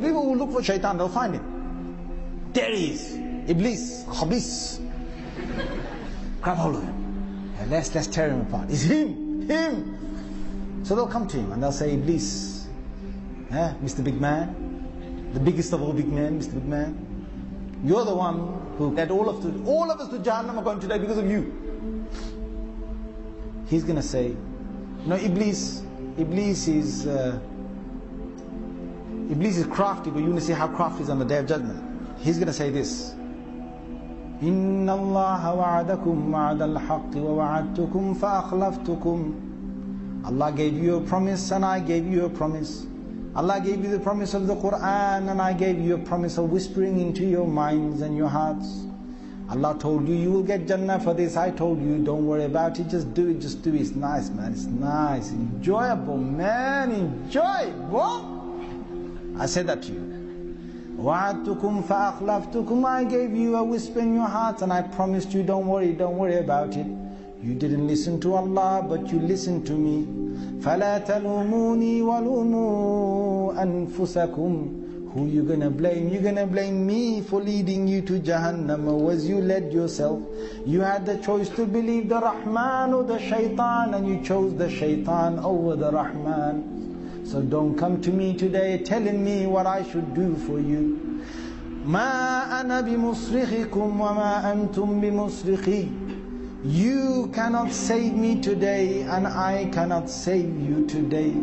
People who look for shaitan, they'll find him. There he is. Iblis, Khabis. Grab hold of him. And let's tear him apart. It's him. So they'll come to him and they'll say, Iblis, Mr. Big Man, the biggest of all big men, Mr. Big Man. You're the one who led all of us to Jahannam are going today because of you. He's going to say, Iblis is crafty, but you're going to see how crafty is on the Day of Judgment. He's going to say this, إِنَّ اللَّهَ وَعَدَكُمْ وَعَدَ الْحَقِّ وَوَعَدْتُكُمْ فَأَخْلَفْتُكُمْ. Allah gave you a promise and I gave you a promise. Allah gave you the promise of the Quran and I gave you a promise of whispering into your minds and your hearts. Allah told you, you will get Jannah for this. I told you, don't worry about it, just do it, just do it. It's nice, man, it's nice, enjoyable, man, enjoy, what? I said that to you. وَعَدْتُكُمْ فَأَخْلَفْتُكُمْ. I gave you a whisper in your heart and I promised you, don't worry about it. You didn't listen to Allah, but you listened to me. فَلَا تَلُومُونِي وَلُومُوا أَنفُسَكُمْ. Who you gonna blame? You're gonna blame me for leading you to Jahannam, or was you led yourself? You had the choice to believe the Rahman or the Shaitan, and you chose the Shaitan over the Rahman. So don't come to me today telling me what I should do for you. مَا أَنَا بِمُصْرِخِكُمْ وَمَا أَنْتُمْ بِمُصْرِخِي. You cannot save me today, and I cannot save you today.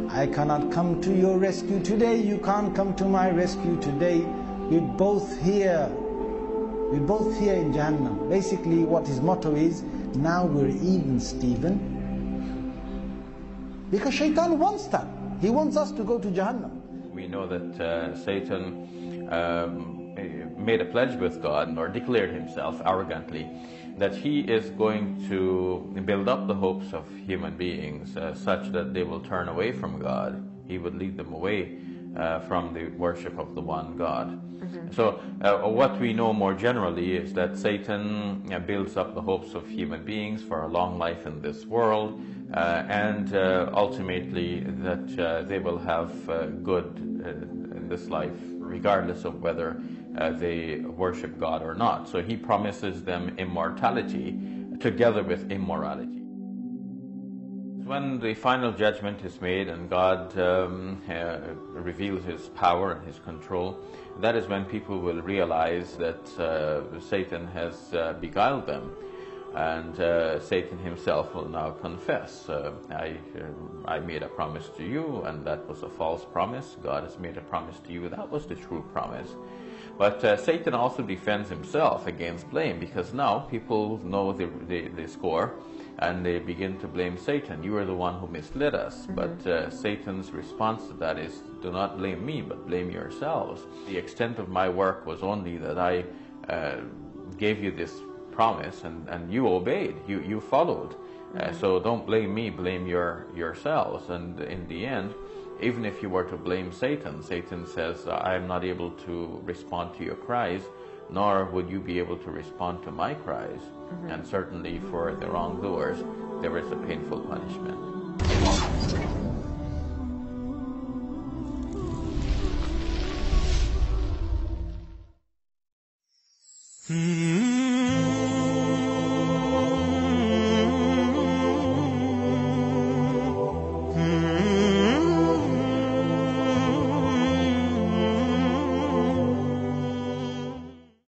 I cannot come to your rescue today, you can't come to my rescue today. We're both here. We're both here in Jahannam. Basically what his motto is, now we're even, Stephen. Because Shaitan wants that. He wants us to go to Jahannam. We know that Satan made a pledge with God, or declared himself arrogantly, that he is going to build up the hopes of human beings such that they will turn away from God. He would lead them away from the worship of the one God. So what we know more generally is that Satan builds up the hopes of human beings for a long life in this world, and ultimately that they will have good in this life, regardless of whether they worship God or not. So he promises them immortality together with immorality. When the final judgment is made and God reveals his power and his control, that is when people will realize that Satan has beguiled them, and Satan himself will now confess, I made a promise to you and that was a false promise. God has made a promise to you, that was the true promise. But Satan also defends himself against blame, because now people know the score and they begin to blame Satan. You are the one who misled us. But Satan's response to that is, do not blame me, but blame yourselves. The extent of my work was only that I gave you this promise and you obeyed, you followed. So don't blame me, blame yourselves. And in the end, even if you were to blame Satan, Satan says, I am not able to respond to your cries, nor would you be able to respond to my cries. And certainly for the wrongdoers, there is a painful punishment.